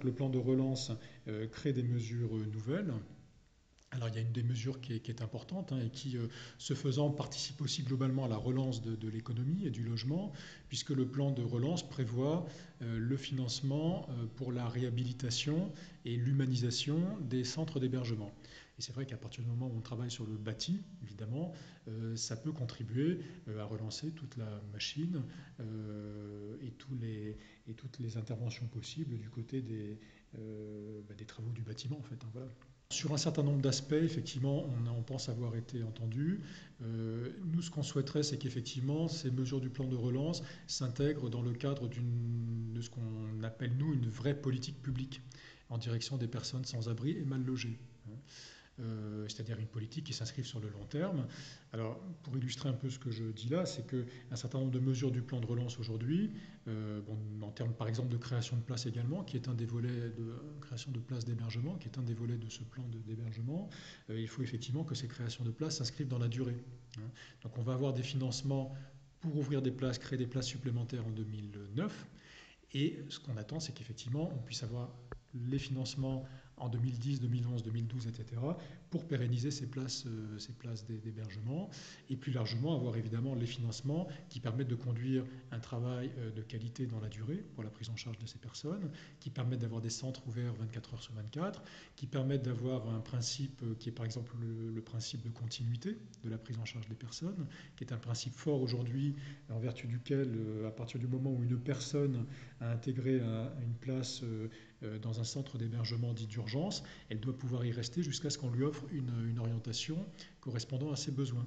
Le plan de relance crée des mesures nouvelles. Alors il y a une des mesures qui est importante et qui, ce faisant, participe aussi globalement à la relance de l'économie et du logement, puisque le plan de relance prévoit le financement pour la réhabilitation et l'humanisation des centres d'hébergement. Et c'est vrai qu'à partir du moment où on travaille sur le bâti, évidemment, ça peut contribuer à relancer toute la machine et toutes les interventions possibles du côté des travaux du bâtiment, en fait, hein, voilà. Sur un certain nombre d'aspects, effectivement, on pense avoir été entendu. Nous, ce qu'on souhaiterait, c'est qu'effectivement, ces mesures du plan de relance s'intègrent dans le cadre de ce qu'on appelle, nous, une vraie politique publique en direction des personnes sans abri et mal logées. C'est-à-dire une politique qui s'inscrive sur le long terme. Alors, pour illustrer un peu ce que je dis là, c'est qu'un certain nombre de mesures du plan de relance aujourd'hui, en termes par exemple de création de places également, qui est un des volets de création de places d'hébergement, qui est un des volets de ce plan d'hébergement, il faut effectivement que ces créations de places s'inscrivent dans la durée. Hein. Donc on va avoir des financements pour ouvrir des places, créer des places supplémentaires en 2009. Et ce qu'on attend, c'est qu'effectivement, on puisse avoir les financements en 2010, 2011, 2012, etc., pour pérenniser ces places d'hébergement, et plus largement avoir évidemment les financements qui permettent de conduire un travail de qualité dans la durée pour la prise en charge de ces personnes, qui permettent d'avoir des centres ouverts 24 heures sur 24, qui permettent d'avoir un principe qui est par exemple le principe de continuité de la prise en charge des personnes, qui est un principe fort aujourd'hui, en vertu duquel, à partir du moment où une personne a intégré une place dans un centre d'hébergement dit d'urgence, elle doit pouvoir y rester jusqu'à ce qu'on lui offre une orientation correspondant à ses besoins.